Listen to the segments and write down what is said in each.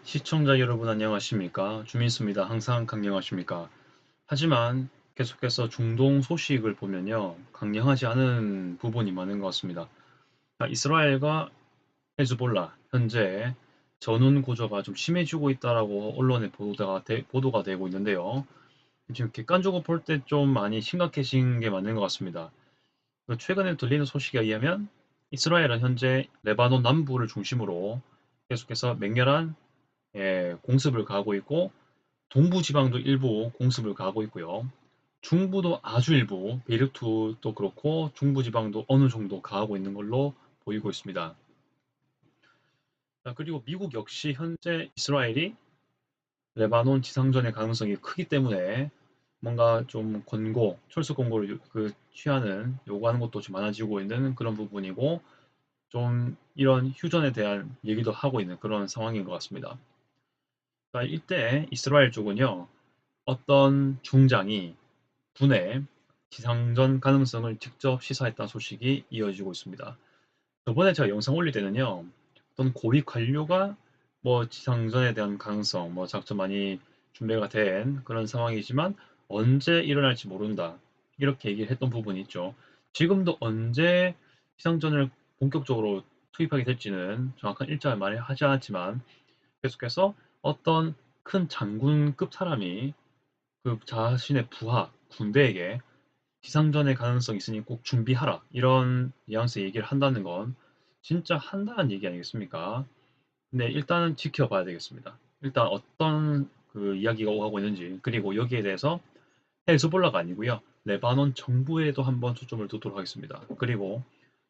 시청자 여러분 안녕하십니까? 주민수입니다. 항상 강령하십니까? 하지만 계속해서 중동 소식을 보면요. 강령하지 않은 부분이 많은 것 같습니다. 이스라엘과 헤즈볼라 현재 전운 고조가 좀 심해지고 있다라고 언론에 보도가 되고 있는데요. 지금 객관적으로 볼 때 좀 많이 심각해진 게 맞는 것 같습니다. 최근에 들리는 소식에 의하면 이스라엘은 현재 레바논 남부를 중심으로 계속해서 맹렬한 공습을 가하고 있고 동부 지방도 일부 공습을 가하고 있고요. 중부도 아주 일부 베이루트도 그렇고 중부 지방도 어느 정도 가하고 있는 걸로 보이고 있습니다. 그리고 미국 역시 현재 이스라엘이 레바논 지상전의 가능성이 크기 때문에 뭔가 좀 철수 권고를 요구하는 것도 좀 많아지고 있는 그런 부분이고 좀 이런 휴전에 대한 얘기도 하고 있는 그런 상황인 것 같습니다. 이때 이스라엘 쪽은요, 어떤 중장이 군의 지상전 가능성을 직접 시사했다는 소식이 이어지고 있습니다. 저번에 제가 영상 올릴 때는요, 어떤 고위 관료가 뭐 지상전에 대한 가능성, 뭐 작전 많이 준비가 된 그런 상황이지만 언제 일어날지 모른다. 이렇게 얘기를 했던 부분이 있죠. 지금도 언제 지상전을 본격적으로 투입하게 될지는 정확한 일정을 말하지 않았지만 계속해서 어떤 큰 장군급 사람이 그 자신의 부하, 군대에게 지상전의 가능성이 있으니 꼭 준비하라. 이런 뉘앙스 얘기를 한다는 건 진짜 한다는 얘기 아니겠습니까? 근데 일단은 지켜봐야 되겠습니다. 일단 어떤 그 이야기가 오가고 있는지, 그리고 여기에 대해서 헬즈볼라가 아니고요. 레바논 정부에도 한번 초점을 두도록 하겠습니다. 그리고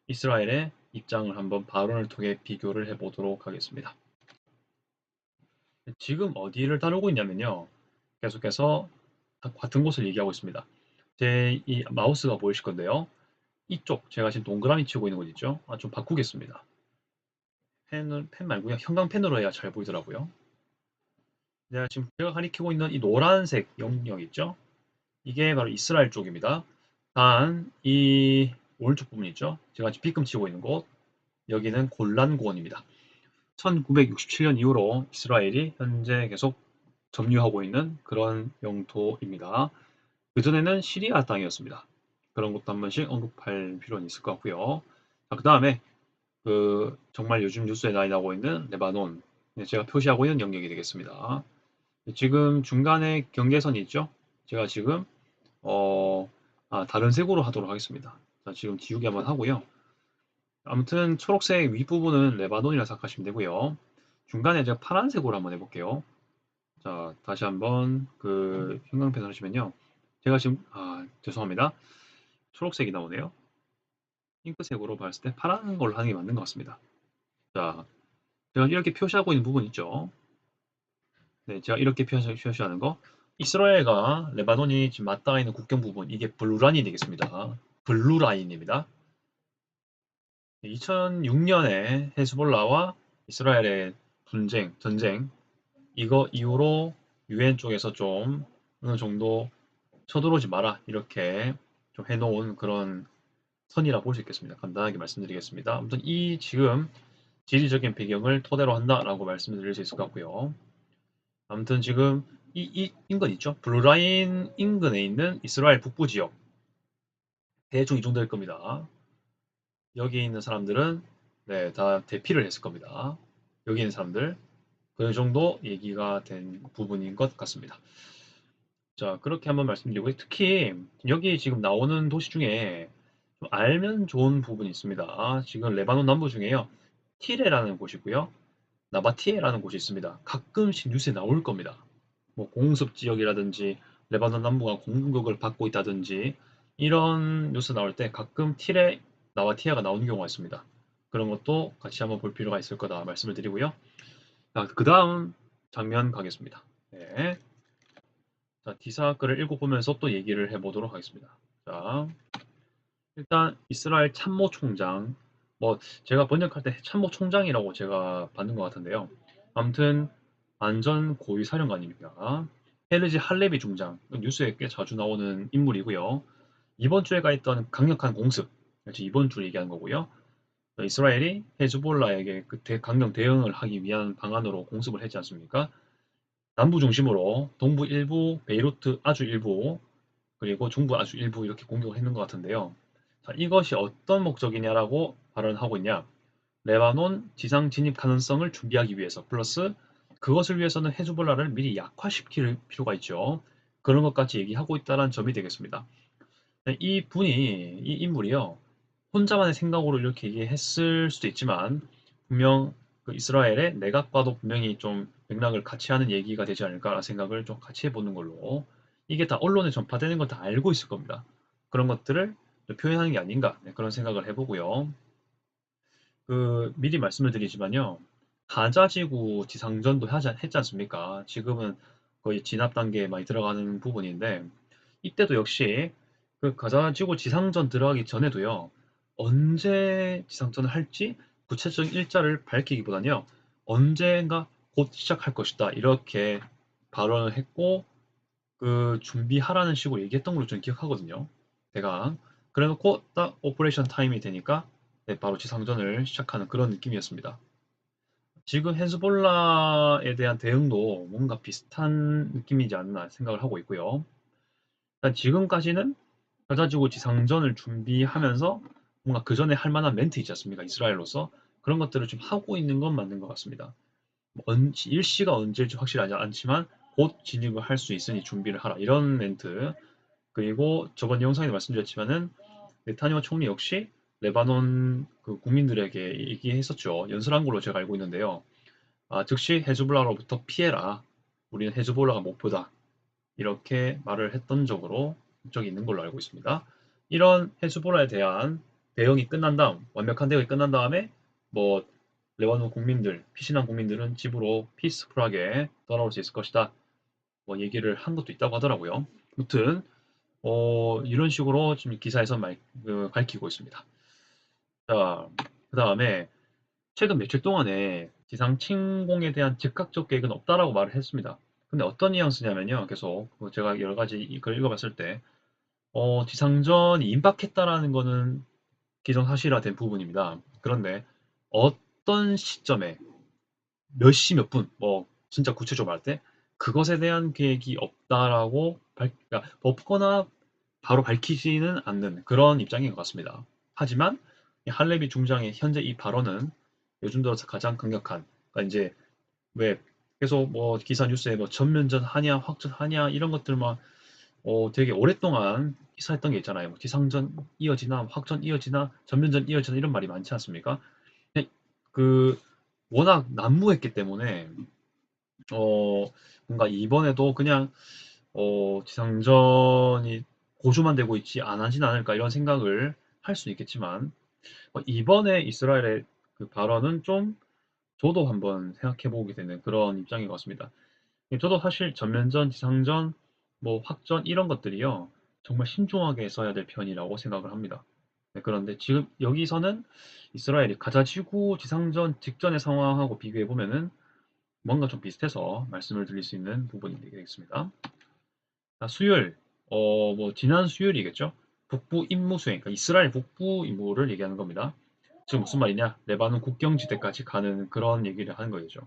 이스라엘의 입장을 한번 발언을 통해 비교를 해보도록 하겠습니다. 지금 어디를 다루고 있냐면요. 계속해서 같은 곳을 얘기하고 있습니다. 제 이 마우스가 보이실 건데요. 이쪽 제가 지금 동그라미 치고 있는 곳 있죠? 좀 바꾸겠습니다. 펜 말고요. 형광펜으로 해야 잘 보이더라고요. 제가 가리키고 있는 이 노란색 영역 있죠? 이게 바로 이스라엘 쪽입니다. 단 이 오른쪽 부분 있죠? 제가 지금 빗금 치고 있는 곳 여기는 골란 고원입니다. 1967년 이후로 이스라엘이 현재 계속 점유하고 있는 그런 영토입니다. 그전에는 시리아 땅이었습니다. 그런 것도 한 번씩 언급할 필요는 있을 것 같고요. 그 다음에 정말 요즘 뉴스에 많이 나오고 있는 레바논, 제가 표시하고 있는 영역이 되겠습니다. 지금 중간에 경계선이 있죠? 제가 지금 다른 색으로 하도록 하겠습니다. 자, 지금 지우개 한번 하고요. 아무튼 초록색 윗부분은 레바논이라 생각하시면 되고요. 중간에 제가 파란색으로 한번 해볼게요. 자, 다시 한번 형광펜을 하시면요. 제가 지금 죄송합니다. 초록색이 나오네요. 핑크색으로 봤을 때 파란 걸로 하는 게 맞는 것 같습니다. 자, 제가 이렇게 표시하고 있는 부분 있죠. 네, 제가 이렇게 표시하는 거. 이스라엘과 레바논이 지금 맞닿아 있는 국경 부분, 이게 블루라인이 되겠습니다. 블루라인입니다. 2006년에 헤즈볼라와 이스라엘의 전쟁, 이거 이후로 유엔 쪽에서 좀 어느 정도 쳐들어오지 마라 이렇게 좀 해놓은 그런 선이라 볼 수 있겠습니다. 간단하게 말씀드리겠습니다. 아무튼 이 지금 지리적인 배경을 토대로 한다라고 말씀을 드릴 수 있을 것 같고요. 아무튼 지금 이 인근 있죠? 블루라인 인근에 있는 이스라엘 북부 지역 대충 이 정도 될 겁니다. 여기 있는 사람들은 네, 다 대피를 했을 겁니다. 여기 있는 사람들 그 정도 얘기가 된 부분인 것 같습니다. 자, 그렇게 한번 말씀드리고 특히 여기 지금 나오는 도시 중에 좀 알면 좋은 부분이 있습니다. 지금 레바논 남부 중에요. 티레라는 곳이고요. 나바티에라는 곳이 있습니다. 가끔씩 뉴스에 나올 겁니다. 뭐 공습 지역이라든지 레바논 남부가 공격을 받고 있다든지 이런 뉴스 나올 때 가끔 티레, 나바티에가 나오는 경우가 있습니다. 그런 것도 같이 한번 볼 필요가 있을 거다 말씀을 드리고요. 자, 그 다음 장면 가겠습니다. 네. 자, 기사글을 읽어보면서 또 얘기를 해보도록 하겠습니다. 자, 일단 이스라엘 참모총장, 뭐 제가 번역할 때 참모총장이라고 제가 받는 것 같은데요. 아무튼 안전 고위 사령관입니다. 헤르지 할레비 중장, 뉴스에 꽤 자주 나오는 인물이고요. 이번 주에 가 있던 강력한 공습, 이번 주를 얘기하는 거고요. 이스라엘이 헤즈볼라에게 강경 대응을 하기 위한 방안으로 공습을 했지 않습니까? 남부 중심으로 동부 일부, 베이루트 아주 일부, 그리고 중부 아주 일부 이렇게 공격을 했는 것 같은데요. 자, 이것이 어떤 목적이냐라고 발언하고 있냐? 레바논 지상 진입 가능성을 준비하기 위해서 플러스 그것을 위해서는 헤즈볼라를 미리 약화시킬 필요가 있죠. 그런 것까지 얘기하고 있다는 점이 되겠습니다. 이 인물이요. 혼자만의 생각으로 이렇게 얘기했을 수도 있지만 분명 그 이스라엘의 내각과도 분명히 좀 맥락을 같이 하는 얘기가 되지 않을까라는 생각을 좀 같이 해보는 걸로 이게 다 언론에 전파되는 걸 다 알고 있을 겁니다. 그런 것들을 표현하는 게 아닌가 그런 생각을 해보고요. 미리 말씀을 드리지만요. 가자지구 지상전도 했지 않습니까? 지금은 거의 진압 단계에 많이 들어가는 부분인데 이때도 역시 그 가자지구 지상전 들어가기 전에도요. 언제 지상전을 할지 구체적인 일자를 밝히기보다는요. 언젠가 곧 시작할 것이다. 이렇게 발언을 했고 준비하라는 식으로 얘기했던 걸로 저는 기억하거든요. 제가 그래놓고 딱 오퍼레이션 타임이 되니까 네, 바로 지상전을 시작하는 그런 느낌이었습니다. 지금 헤즈볼라에 대한 대응도 뭔가 비슷한 느낌이지 않나 생각을 하고 있고요. 일단 지금까지는 가자지구 지상전을 준비하면서 뭔가 그 전에 할 만한 멘트 있지 않습니까? 이스라엘로서 그런 것들을 좀 하고 있는 건 맞는 것 같습니다. 일시가 언제일지 확실하지 않지만 곧 진입을 할 수 있으니 준비를 하라 이런 멘트. 그리고 저번 영상에 말씀드렸지만은 네타냐후 총리 역시 레바논 그 국민들에게 얘기했었죠. 연설한 걸로 제가 알고 있는데요. 즉시 헤즈볼라로부터 피해라. 우리는 헤즈볼라가 목표다. 이렇게 말을 했던 적이 있는 걸로 알고 있습니다. 이런 헤즈볼라에 대한 대응이 끝난 다음, 완벽한 대응이 끝난 다음에 뭐 레바논 국민들, 피신한 국민들은 집으로 피스풀하게 돌아올 수 있을 것이다. 뭐 얘기를 한 것도 있다고 하더라고요. 아무튼 이런 식으로 지금 기사에서 밝히고 있습니다. 자, 그 다음에 최근 며칠 동안에 지상 침공에 대한 즉각적 계획은 없다라고 말을 했습니다. 근데 어떤 뉘앙스냐면요. 계속 제가 여러 가지 글 읽어봤을 때 지상전이 임박했다라는 거는 기정사실화된 부분입니다. 그런데 어떤 시점에 몇 시 몇 분, 뭐 진짜 구체적으로 말할 때 그것에 대한 계획이 없다라고 그러니까 없거나 바로 밝히지는 않는 그런 입장인 것 같습니다. 하지만 할레비 중장의 현재 이 발언은 요즘 들어서 가장 강력한, 그러니까 이제 왜 계속 뭐 기사 뉴스에 뭐 전면전 하냐 확전 하냐 이런 것들만 되게 오랫동안 기사했던 게 있잖아요. 뭐 지상전 이어지나 확전 이어지나 전면전 이어지나 이런 말이 많지 않습니까? 근데 그 워낙 난무했기 때문에 어 뭔가 이번에도 그냥 지상전이 고조만 되고 있지 안 하진 않을까 이런 생각을 할 수 있겠지만 이번에 이스라엘의 그 발언은 좀 저도 한번 생각해 보게 되는 그런 입장인 것 같습니다. 저도 사실 전면전, 지상전, 뭐 확전 이런 것들이요 정말 신중하게 써야 될 편이라고 생각을 합니다. 네, 그런데 지금 여기서는 이스라엘이 가자지구 지상전 직전의 상황하고 비교해 보면은 뭔가 좀 비슷해서 말씀을 드릴 수 있는 부분이 되겠습니다. 수요일, 뭐 지난 수요일이겠죠? 북부 임무 수행, 그러니까 이스라엘 북부 임무를 얘기하는 겁니다. 지금 무슨 말이냐? 레바논 국경지대까지 가는 그런 얘기를 하는 거죠.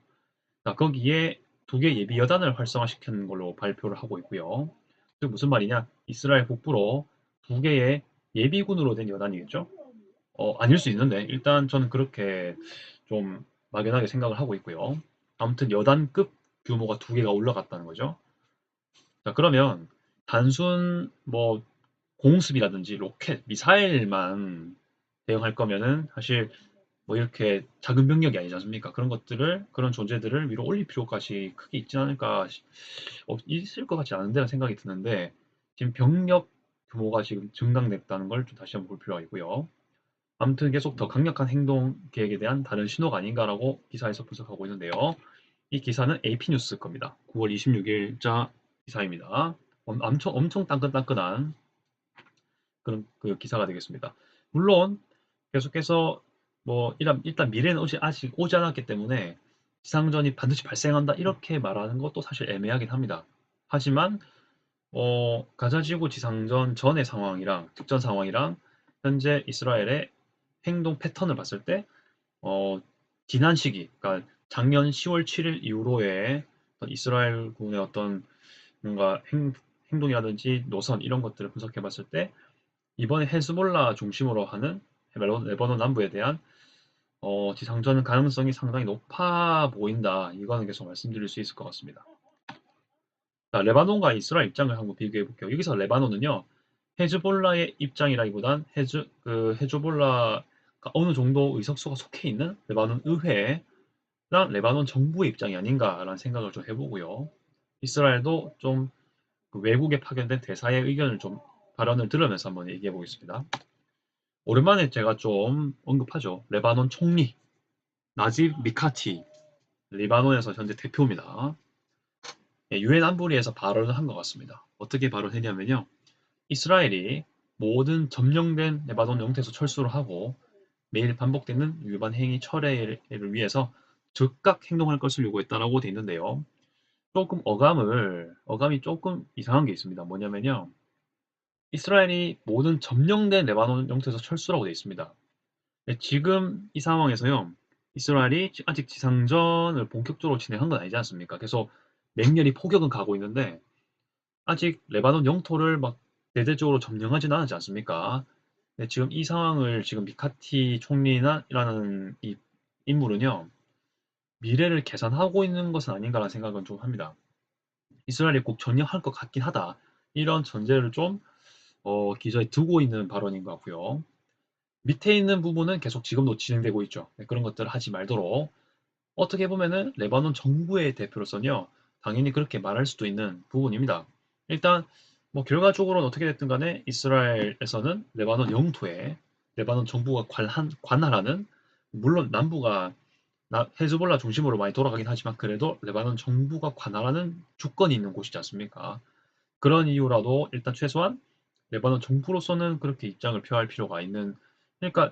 자, 거기에 두 개 예비 여단을 활성화시키는 걸로 발표를 하고 있고요. 즉 무슨 말이냐? 이스라엘 북부로 두 개의 예비군으로 된 여단이겠죠? 아닐 수 있는데 일단 저는 그렇게 좀 막연하게 생각을 하고 있고요. 아무튼 여단급 규모가 두 개가 올라갔다는 거죠. 자, 그러면 단순 뭐 공습이라든지 로켓, 미사일만 대응할 거면은 사실 뭐 이렇게 작은 병력이 아니지 않습니까? 그런 존재들을 위로 올릴 필요까지 크게 있지 않을까, 있을 것 같지 않은데 생각이 드는데, 지금 병력 규모가 지금 증강됐다는 걸 좀 다시 한번 볼 필요가 있고요. 아무튼 계속 더 강력한 행동 계획에 대한 다른 신호가 아닌가라고 기사에서 분석하고 있는데요. 이 기사는 AP뉴스 겁니다. 9월 26일자 기사입니다. 엄청 따끈따끈한 그런 그 기사가 되겠습니다. 물론 계속해서 뭐 일단 미래는 아직 오지 않았기 때문에 지상전이 반드시 발생한다 이렇게 말하는 것도 사실 애매하긴 합니다. 하지만 가자지구 지상전 전의 상황이랑 직전 상황이랑 현재 이스라엘의 행동 패턴을 봤을 때 지난 시기, 그러니까 작년 10월 7일 이후로의 이스라엘군의 어떤 뭔가 행동이라든지 노선 이런 것들을 분석해 봤을 때 이번에 헤즈볼라 중심으로 하는 레바논 남부에 대한 지상전 가능성이 상당히 높아 보인다. 이거는 계속 말씀드릴 수 있을 것 같습니다. 자, 레바논과 이스라엘 입장을 한번 비교해 볼게요. 여기서 레바논은요, 헤즈볼라의 입장이라기보단 헤즈볼라가 어느 정도 의석수가 속해 있는 레바논 의회랑 레바논 정부의 입장이 아닌가라는 생각을 좀 해보고요. 이스라엘도 좀그 외국에 파견된 대사의 의견을 좀 발언을 들으면서 한번 얘기해 보겠습니다. 오랜만에 제가 좀 언급하죠. 레바논 총리 나집 미카티, 레바논에서 현재 대표입니다. 유엔 안보리에서 발언을 한 것 같습니다. 어떻게 발언했냐면요. 이스라엘이 모든 점령된 레바논 영토에서 철수를 하고 매일 반복되는 위반 행위 철회를 위해서 즉각 행동할 것을 요구했다라고 돼 있는데요. 조금 어감이 조금 이상한 게 있습니다. 뭐냐면요. 이스라엘이 모든 점령된 레바논 영토에서 철수라고 돼 있습니다. 지금 이 상황에서요. 이스라엘이 아직 지상전을 본격적으로 진행한 건 아니지 않습니까? 계속 맹렬히 포격은 가고 있는데 아직 레바논 영토를 막 대대적으로 점령하지는 않았지 않습니까? 지금 이 상황을 지금 미카티 총리라는 이 인물은요. 미래를 계산하고 있는 것은 아닌가라는 생각은 좀 합니다. 이스라엘이 꼭 점령할 것 같긴 하다. 이런 전제를 좀 기저에 두고 있는 발언인 것 같고요. 밑에 있는 부분은 계속 지금도 진행되고 있죠. 그런 것들을 하지 말도록 어떻게 보면은 레바논 정부의 대표로서는요. 당연히 그렇게 말할 수도 있는 부분입니다. 일단 뭐 결과적으로는 어떻게 됐든 간에 이스라엘에서는 레바논 영토에 레바논 정부가 관할하는 물론 남부가 헤즈볼라 중심으로 많이 돌아가긴 하지만 그래도 레바논 정부가 관할하는 주권이 있는 곳이지 않습니까? 그런 이유라도 일단 최소한 레바논 정부로서는 그렇게 입장을 표할 필요가 있는 그러니까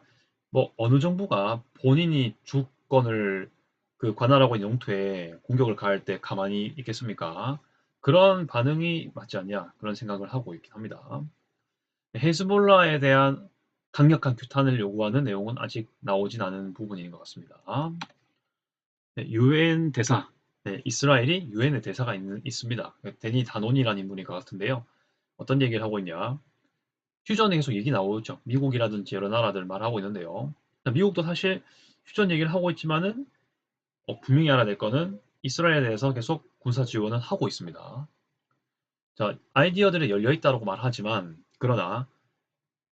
뭐 어느 정부가 본인이 주권을 관할하고 있는 영토에 공격을 가할 때 가만히 있겠습니까? 그런 반응이 맞지 않냐 그런 생각을 하고 있긴 합니다. 헤즈볼라에 대한 강력한 규탄을 요구하는 내용은 아직 나오진 않은 부분인 것 같습니다. 유엔 대사, 이스라엘이 유엔의 대사가 있습니다. 데니 다논이라는 인물인 것 같은데요. 어떤 얘기를 하고 있냐? 휴전에 계속 얘기 나오죠. 미국이라든지 여러 나라들 말하고 있는데요. 미국도 사실 휴전 얘기를 하고 있지만은 분명히 알아야 될 거는 이스라엘에 대해서 계속 군사 지원은 하고 있습니다. 자, 아이디어들이 열려 있다고 말하지만 그러나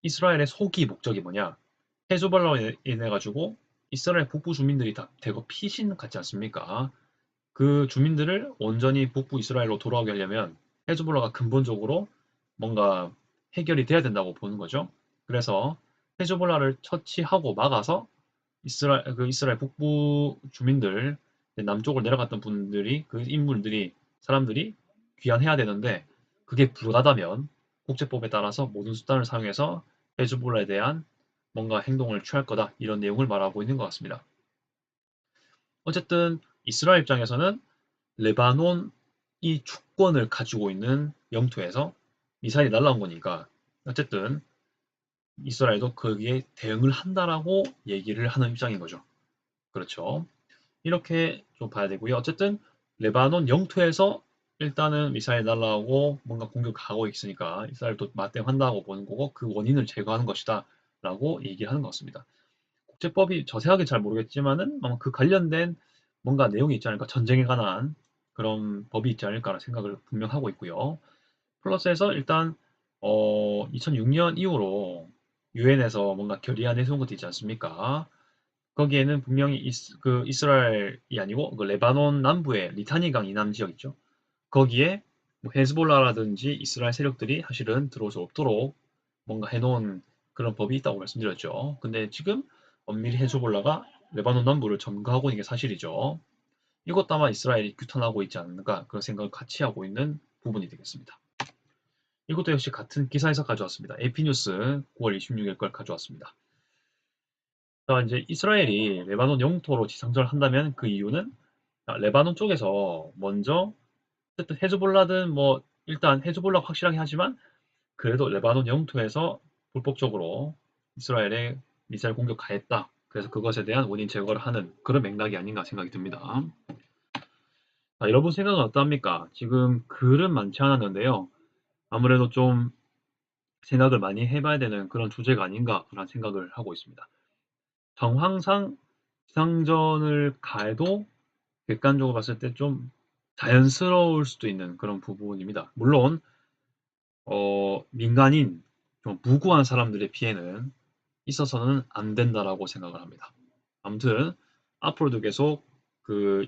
이스라엘의 소기 목적이 뭐냐? 헤즈볼라로 인해 가지고 이스라엘 북부 주민들이 다 대거 피신 같지 않습니까? 그 주민들을 온전히 북부 이스라엘로 돌아오게 하려면 헤즈볼라가 근본적으로 뭔가 해결이 돼야 된다고 보는 거죠. 그래서 헤즈볼라를 처치하고 막아서 이스라엘 북부 주민들 남쪽으로 내려갔던 분들이 사람들이 귀환해야 되는데 그게 불가하다면 국제법에 따라서 모든 수단을 사용해서 헤즈볼라에 대한 뭔가 행동을 취할 거다 이런 내용을 말하고 있는 것 같습니다. 어쨌든 이스라엘 입장에서는 레바논이 주권을 가지고 있는 영토에서 미사일이 날라온 거니까 어쨌든 이스라엘도 거기에 대응을 한다라고 얘기를 하는 입장인 거죠. 그렇죠. 이렇게 좀 봐야 되고요. 어쨌든 레바논 영토에서 일단은 미사일 날라오고 뭔가 공격하고 있으니까 이스라엘도 맞대응한다고 보는 거고 그 원인을 제거하는 것이다 라고 얘기를 하는 것 같습니다. 국제법이 자세하게 잘 모르겠지만은 아마 그 관련된 뭔가 내용이 있지 않을까 전쟁에 관한 그런 법이 있지 않을까라는 생각을 분명 하고 있고요. 플러스해서 일단 2006년 이후로 유엔에서 뭔가 결의안 내세운 것도 있지 않습니까? 거기에는 분명히 이스라엘이 아니고 그 레바논 남부의 리타니강 이남 지역 있죠. 거기에 뭐 헤즈볼라라든지 이스라엘 세력들이 사실은 들어올 수 없도록 뭔가 해놓은 그런 법이 있다고 말씀드렸죠. 근데 지금 엄밀히 헤즈볼라가 레바논 남부를 점거하고 있는 게 사실이죠. 이것도 아마 이스라엘이 규탄하고 있지 않는가 그런 생각을 같이 하고 있는 부분이 되겠습니다. 이것도 역시 같은 기사에서 가져왔습니다. AP뉴스 9월 26일 걸 가져왔습니다. 자, 이제 이스라엘이 레바논 영토로 지상전을 한다면 그 이유는 레바논 쪽에서 먼저 어쨌든 헤즈볼라든 뭐 일단 헤즈볼라 확실하게 하지만 그래도 레바논 영토에서 불법적으로 이스라엘의 미사일 공격 가했다. 그래서 그것에 대한 원인 제거를 하는 그런 맥락이 아닌가 생각이 듭니다. 자, 여러분 생각은 어떠합니까? 지금 글은 많지 않았는데요. 아무래도 좀 생각을 많이 해봐야 되는 그런 주제가 아닌가라는 생각을 하고 있습니다. 정황상 기상전을 가해도 객관적으로 봤을 때 좀 자연스러울 수도 있는 그런 부분입니다. 물론 민간인, 좀 무고한 사람들의 피해는 있어서는 안 된다라고 생각을 합니다. 아무튼 앞으로도 계속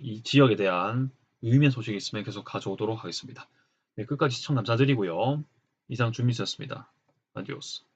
이 지역에 대한 유의미한 소식이 있으면 계속 가져오도록 하겠습니다. 네, 끝까지 시청 감사드리고요. 이상 준미스였습니다. 아디오스.